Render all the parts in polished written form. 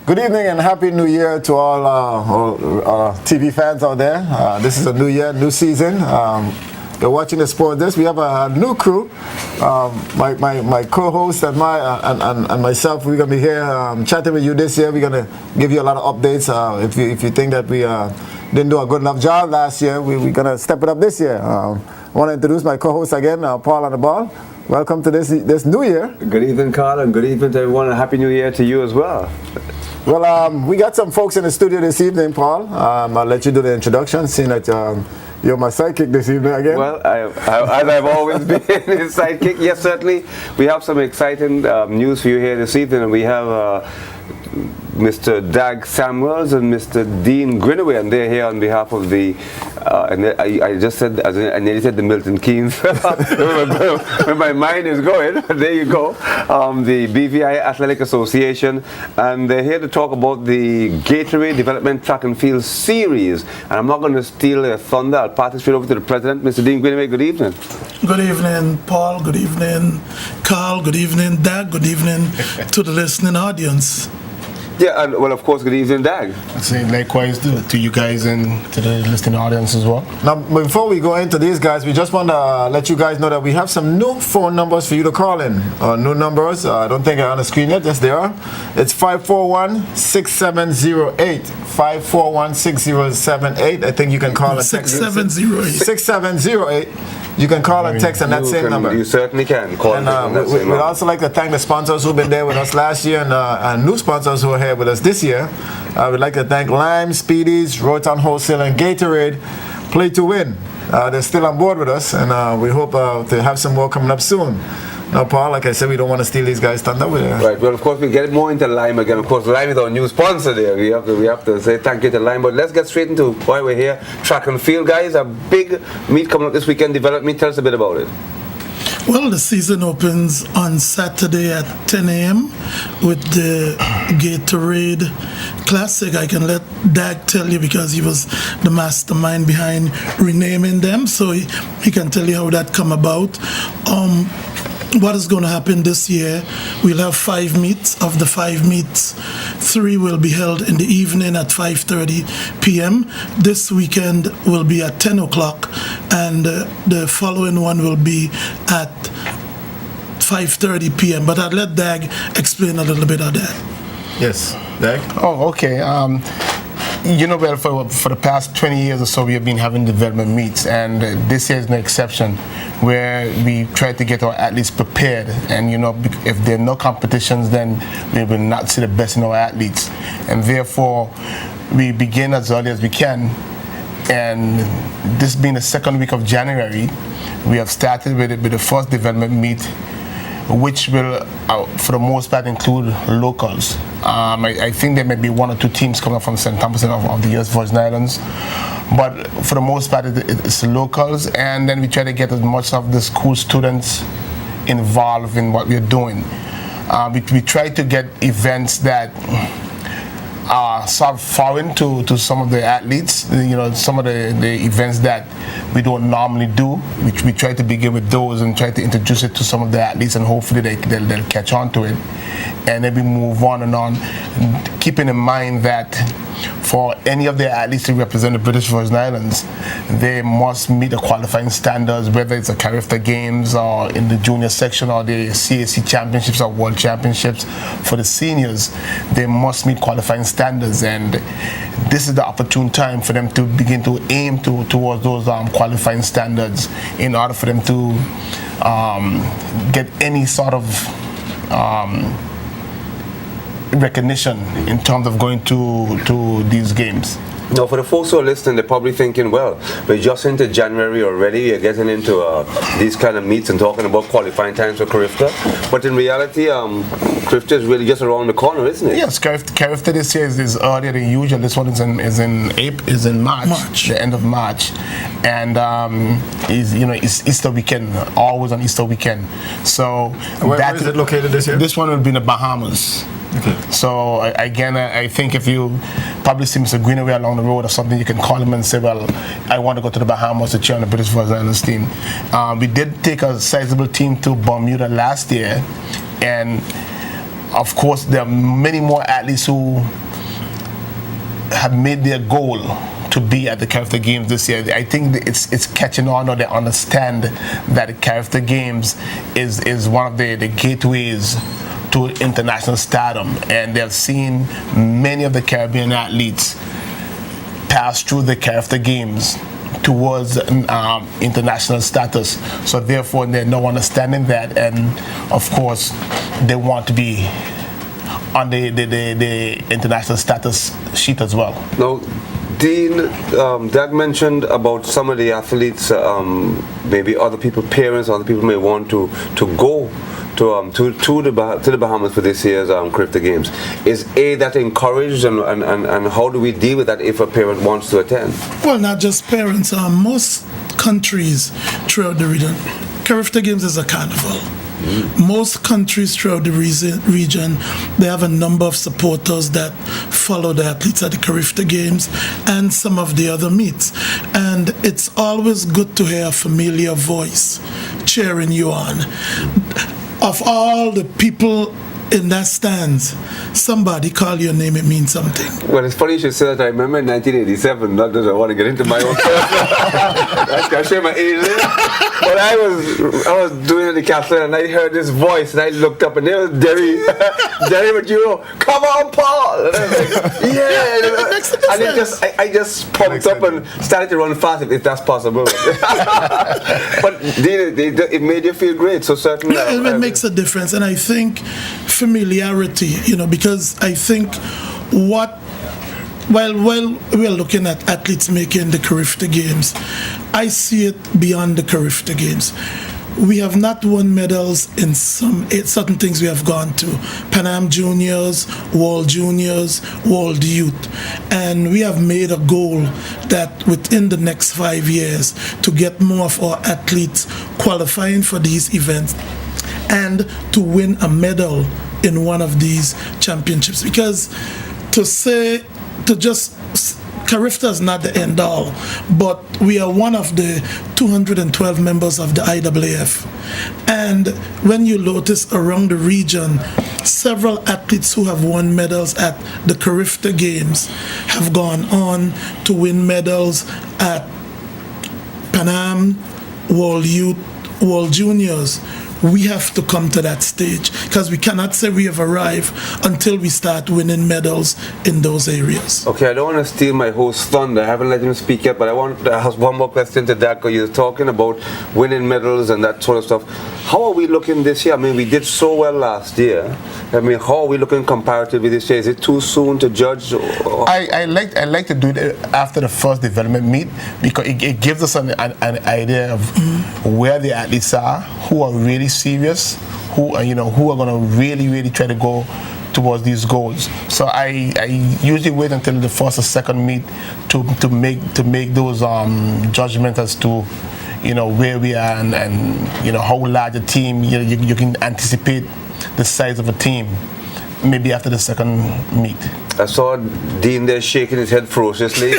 Good evening and Happy New Year to all TV fans out there. This is a new year, new season. You're watching the Sport Desk. We have a new crew. My co-host and myself, we're going to be here chatting with you this year. We're going to give you a lot of updates. If you think that we didn't do a good enough job last year, we're going to step it up this year. I want to introduce my co-host again, Paul on the ball. Welcome to this new year. Good evening, Carl, and good evening to everyone, and Happy New Year to you as well. Well, we got some folks in the studio this evening, Paul. I'll let you do the introduction, seeing that you're my sidekick this evening again. Well, as I've always been his sidekick, yes, certainly. We have some exciting news for you here this evening, and we have Mr. Dag Samuels and Mr. Dean Greenaway, and they're here on behalf of the, I just said, I nearly said the Milton Keynes, where my mind is going, there you go, the Bviaa Athletic Association, and they're here to talk about the Gatorade Development Track and Field Series, and I'm not going to steal their thunder. I'll pass it straight over to the President, Mr. Dean Greenaway. Good evening. Good evening, Paul. Good evening, Carl. Good evening, Dag. Good evening to the listening audience. Yeah, and well, of course, good evening, Dag. I say likewise to you guys and to the listening audience as well. Now, before we go into these guys, we just want to let you guys know that we have some new phone numbers for you to call in. New numbers. I don't think they're on the screen yet. Yes, they are. It's 541-6708. 541-6078. I think you can call and text. 6708. 6708. You can call and text on that same number. You certainly can call and text on that same number. We'd also like to thank the sponsors who've been there with us last year and new sponsors who are here with us this year. We'd like to thank Lime, Speedies, Roton Wholesale, and Gatorade. Play to win. They're still on board with us, and we hope to have some more coming up soon. Now, Paul, like I said, we don't want to steal these guys' thunder. Right. Well, of course, we get more into Lime again. Of course, Lime is our new sponsor there. We have to say thank you to Lime. But let's get straight into why we're here. Track and field, guys. A big meet coming up this weekend. Develop Meet. Tell us a bit about it. Well, the season opens on Saturday at 10 a.m. with the Gatorade Classic. I can let Dag tell you because he was the mastermind behind renaming them, so he can tell you how that come about. What is going to happen this year, we'll have 5 meets. Of the 5 meets, 3 will be held in the evening at 5:30 p.m. This weekend will be at 10 o'clock, and the following one will be at 5:30 p.m. But I'll let Dag explain a little bit of that. Yes, Dag? Oh, okay. Well, for the past 20 years or so, we have been having development meets, and this year is no exception, where we try to get our athletes prepared. And, if there are no competitions, then we will not see the best in our athletes. And therefore, we begin as early as we can. And this being the second week of January, we have started with the first development meet, which will, for the most part, include locals. I think there may be 1 or 2 teams coming up from St. Thomas of the U.S. Virgin Islands, but for the most part, it's locals, and then we try to get as much of the school students involved in what we're doing. We try to get events that are sort of foreign to some of the athletes, some of the events that we don't normally do. We try to begin with those and try to introduce it to some of the athletes, and hopefully they'll catch on to it. And then we move on and on, keeping in mind that for any of the athletes to represent the British Virgin Islands, they must meet the qualifying standards, whether it's the Carifta Games or in the junior section or the CAC Championships or World Championships. For the seniors, they must meet qualifying standards, and this is the opportune time for them to begin to aim towards those qualifying standards in order for them to get any sort of recognition in terms of going to these games. Now, for the folks who are listening, they're probably thinking, well, we're just into January already, we're getting into these kind of meets and talking about qualifying times for Carifta. But in reality, Carifta is really just around the corner, isn't it? Yes, Carifta this year is earlier than usual. This one is in March, the end of March. And it's Easter weekend, always on Easter weekend. So where is it located this year? This one will be in the Bahamas. Okay. So again, I think if you probably see Mr. Greenaway along the road or something, you can call him and say, well, I want to go to the Bahamas to cheer on the British Virgin Islands team. We did take a sizable team to Bermuda last year, and of course, there are many more athletes who have made their goal to be at the Character Games this year. I think it's catching on, or they understand that the Character Games is one of the gateways to international stardom, and they've seen many of the Caribbean athletes pass through the Character Games towards international status. So therefore they're now understanding that, and of course they want to be on the international status sheet as well. Now, Dean, Doug mentioned about some of the athletes, maybe other people, parents, other people may want to go to the Bahamas for this year's Character Games. Is that encouraged, and how do we deal with that if a parent wants to attend? Well, not just parents. Most countries throughout the region, Character Games is a carnival. Most countries throughout the region, they have a number of supporters that follow the athletes at the Character Games and some of the other meets. And it's always good to hear a familiar voice cheering you on. Of all the people in that stands, somebody call your name, it means something. Well, it's funny you should say that. I remember in 1987, not that I want to get into my own I can share my age there. But I was doing the castle, and I heard this voice, and I looked up, and there was Derry Maduro, come on, Paul! And I was like, yeah! And I just pumped up and started to run fast, if that's possible. But it made you feel great, so certainly. Yeah, it makes a difference, and I think familiarity, because I think while we're looking at athletes making the Character Games, I see it beyond the Character Games. We have not won medals in certain things we have gone to. Pan Am Juniors, World Juniors, World Youth. And we have made a goal that within the next 5 years to get more of our athletes qualifying for these events and to win a medal in one of these championships. Because Character is not the end all, but we are one of the 212 members of the IAAF. And when you notice around the region, several athletes who have won medals at the Character Games have gone on to win medals at Pan Am, World Youth, World Juniors. We have to come to that stage, because we cannot say we have arrived until we start winning medals in those areas. Okay, I don't want to steal my host's thunder. I haven't let him speak yet, but I want to ask one more question to Dak. You're talking about winning medals and that sort of stuff. How are we looking this year? I mean, we did so well last year. I mean, how are we looking comparatively this year? Is it too soon to judge? I like to do it after the first development meet, because it gives us an idea of where the athletes are, who are really serious, who are going to really try to go towards these goals. So I usually wait until the first or second meet to make those judgments as to where we are and how large a team you can anticipate the size of a team maybe after the second meet. I saw Dean there shaking his head ferociously.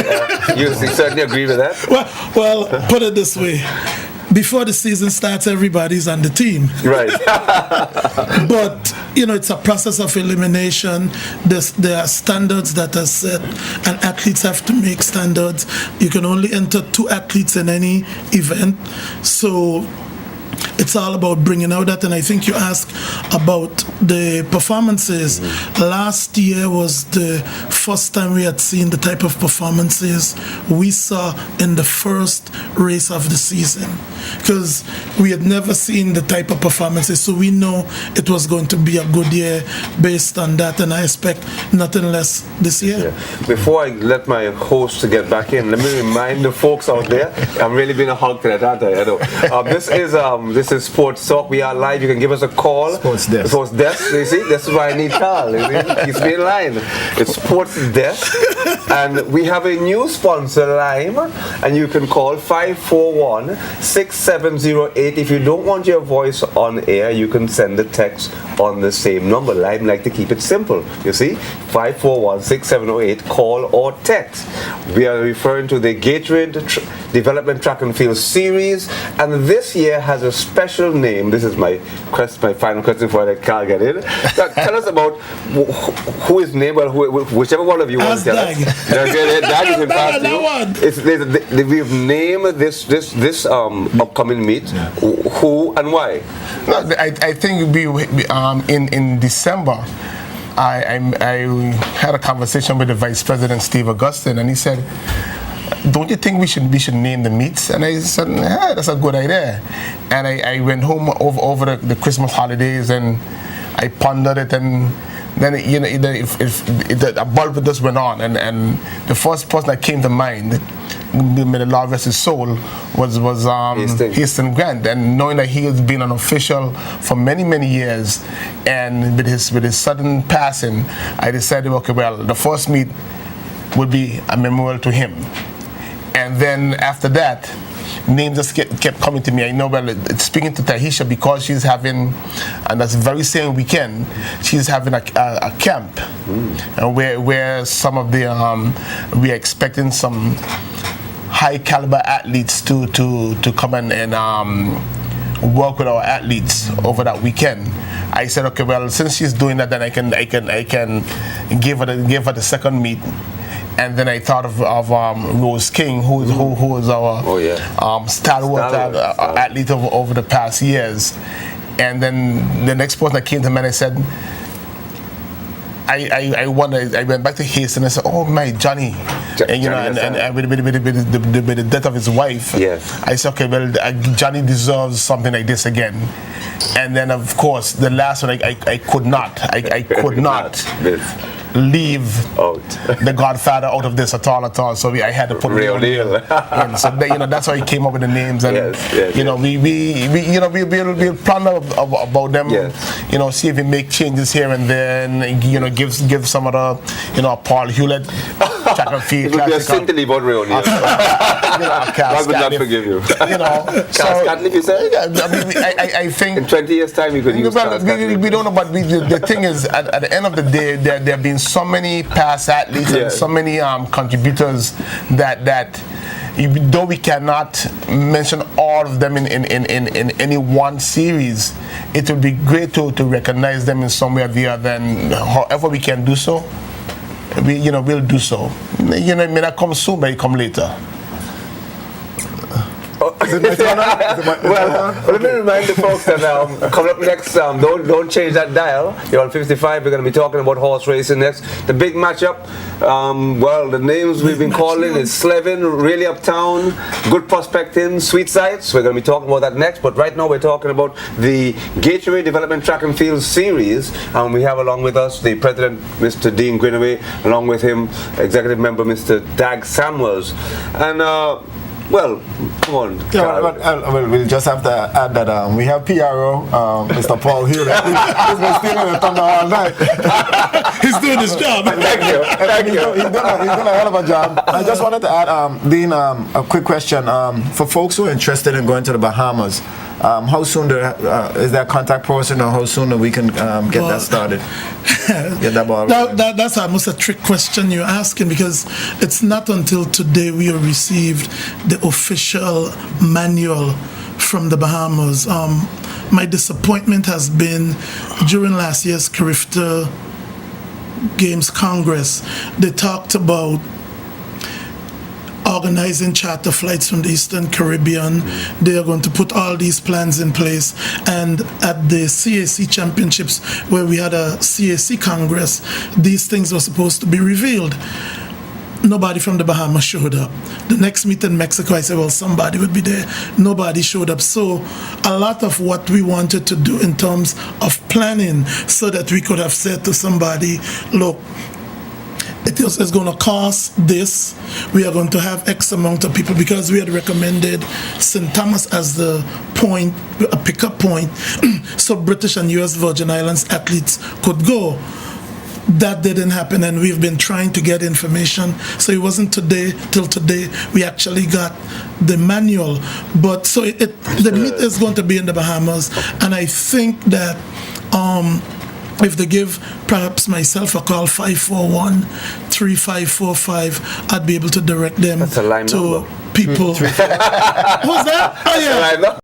You certainly agree with that? Well, put it this way. Before the season starts, everybody's on the team. Right. But, it's a process of elimination. There are standards that are set, and athletes have to make standards. You can only enter 2 athletes in any event. So it's all about bringing out that. And I think you asked about the performances. Last year was the first time we had seen the type of performances we saw in the first race of the season, because we had never seen the type of performances. So we know it was going to be a good year based on that, and I expect nothing less this year. Yeah. Before I let my host to get back in, let me remind the folks out there, I'm really being a hug to that, aren't I? I know. This is Sports Talk. We are live. You can give us a call. Sports Desk. Sports Desk. You see, this is why I need Carl. He's been line. It's Sports Desk, and we have a new sponsor line, and you can call 541-6708. If you don't want your voice on air, you can send a text on the same number. I like to keep it simple. You see, 541-6708, call or text. We are referring to the Gatorade Development Track and Field Series, and this year has a special name. This is my final question before I can't get in. Tell us about who is named, well, whichever one of you wants to tell us. Dag is in past you. We've named this upcoming meet. Who and why? No, I think in December, I had a conversation with the Vice President Steve Augustine, and he said, "Don't you think we should name the meets?" And I said, "Yeah, that's a good idea." And I went home over the Christmas holidays, and I pondered it, and then a bulb just went on, and the first person that came to mind, may the Lord rest his soul, was Hasten Grant. And knowing that he has been an official for many years, and with his sudden passing, I decided, okay, well, the first meet would be a memorial to him. And then after that, names just kept coming to me. I know, well, speaking to Tahisha, because she's having, and that's the very same weekend, she's having a camp where some of the we are expecting some high caliber athletes to come and work with our athletes over that weekend. I said, okay, well, since she's doing that, then I can give her the second meet. And then I thought of Rose King, who is our stalwart athlete over the past years. And then the next person that came to me, and I said, I went back to Hasten and I said, oh my, Johnny. And with the death of his wife, yes. I said, okay, well, Johnny deserves something like this again. And then, of course, the last one, I could not leave the Godfather out of this at all. So I had to put Ray O'Neal in. So that's how he came up with the names, and we'll plan about them. Yes. See if we make changes here and there, and give some of the Paul Hewlett track and field. It would be a sin to leave out Ray O'Neal. God would not forgive you. Cass Catlett, you said? I think in 20 years' time you could use Cass Catlett. We don't know, but the thing is, at the end of the day, there have been so many past athletes and so many contributors that though we cannot mention all of them in any one series, it would be great to recognize them in some way or the other, and however we can do so, we'll do so. It may not come soon, but it come later. Well, let me remind the folks that coming up next, don't change that dial. You're on 55. We're going to be talking about horse racing next. The big matchup. Well, the names we've been calling is Slevin, Really Uptown, Good Prospecting, Sweet Sights. We're going to be talking about that next. But right now we're talking about the Gatorade Development Track and Field Series. And we have along with us the president, Mr. Dean Greenaway, along with him, executive member, Mr. Dag Samuels. And well, come on. Yeah, we'll just have to add that we have PRO, Mr. Paul Hewlett, who's been stealing the thunder all night. He's doing his job. Thank you. He's doing a hell of a job. I just wanted to add, Dean, a quick question. For folks who are interested in going to the Bahamas, how soon is that contact person, or how soon we can get that started? Get that ball rolling? That's almost a trick question you're asking, because it's not until today we have received the official manual from the Bahamas. My disappointment has been during last year's Carifta Games Congress, they talked about organizing charter flights from the Eastern Caribbean. They are going to put all these plans in place, and at the CAC Championships, where we had a CAC Congress, these things were supposed to be revealed. Nobody from the Bahamas showed up. The next meet in Mexico, I said, well, somebody would be there. Nobody showed up. So a lot of what we wanted to do in terms of planning, so that we could have said to somebody, look, it's going to cost this. We are going to have X amount of people, because we had recommended St. Thomas as the point, a pickup point, so British and US Virgin Islands athletes could go. That didn't happen, and we've been trying to get information. So it wasn't till today we actually got the manual. But so the meet is going to be in the Bahamas, and I think that if they give perhaps myself a call, 541-3545, I'd be able to direct them That's a line to number. people. What's that? Oh, yeah.